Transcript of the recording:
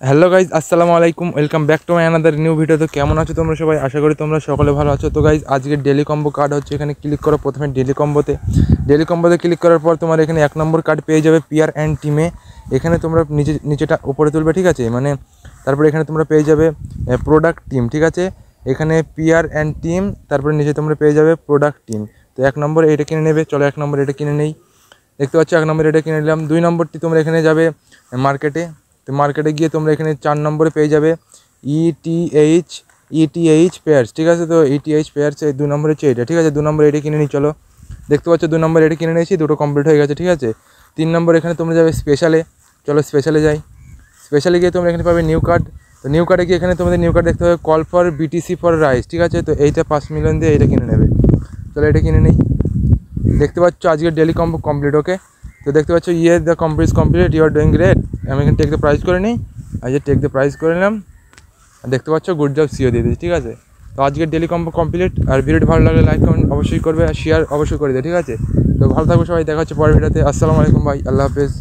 Hello guys, আসসালামু আলাইকুম। Welcome back to my another new video. তো কেমন আছো তোমরা সবাই? আশা করি তোমরা সকলে ভালো আছো। তো গাইজ, আজকের ডেলি কম্বো কার্ড হচ্ছে, এখানে ক্লিক করো প্রথমে ডেলি কম্বোতে ক্লিক করার পর তোমার এখানে 1 নম্বর কার্ড পেয়ে যাবে পিয়ার অ্যান্ড টিমে। এখানে তোমরা নিচেটা উপরে তুলবে, ঠিক আছে? তারপরে এখানে তোমরা পেয়ে যাবে প্রোডাক্ট টিম, ঠিক আছে? এখানে পিয়ার অ্যান্ড টিম, তারপরে নিচে তোমরা পেয়ে যাবে প্রোডাক্ট টিম। তো 1 নম্বর এটা কিনে নেবে। চলো 1 নম্বর এটা কিনে নেই। দেখতে পাচ্ছ 1 নম্বর এটা কিনে নিলাম। 2 নম্বরটি তোমরা এখানে যাবে মার্কেটে। তো মার্কেটে গিয়ে তোমরা এখানে 4 নম্বরে পেয়ে যাবে ইটিএইচ পেয়ার্স, ঠিক আছে? তো ইটিএইচ পেয়ার্স এই 2 নম্বরে হচ্ছে এটা, ঠিক আছে? 2 নম্বর এটা কিনে নিই। চলো, দেখতে পাচ্ছ 2 নম্বর এটা কিনে নিয়েছি, দুটো কমপ্লিট হয়ে গেছে, ঠিক আছে? 3 নম্বর এখানে তোমরা যাবে স্পেশালে। চলো স্পেশালে যাই। স্পেশালে গিয়ে তোমরা এখানে পাবে নিউ কার্ড। তো নিউ কার্ডে গিয়ে এখানে তোমাদের নিউ কার্ড দেখতে হবে call for BTC for rice, ঠিক আছে? তো এইটা 5 মিলিয়ন দিয়ে এটা কিনে নেবে। চলো এটা কিনে নিই। দেখতে পাচ্ছ আজকের ডেলি কম্বো কমপ্লিট। ওকে, তো দেখতে পাচ্ছ the complete you are doing great. আমি এখানে টেক দ্য প্রাইস করে নিই। টেক দ্য প্রাইস করে নিলাম। দেখতে পাচ্ছ গুড জব সিও দিয়ে দিয়েছি, ঠিক আছে? তো আজকের ডেলি কম্বো কমপ্লিট। আর ভিডিওটি ভালো লাগলে লাইক কমেন্ট অবশ্যই করবে, আর শেয়ার অবশ্যই করে দেবে, ঠিক আছে? তো ভালো থাকবে সবাই, দেখা হচ্ছে পরের ভিডিওতে। আসসালামু আলাইকুম ভাই, আল্লাহ হাফেজ।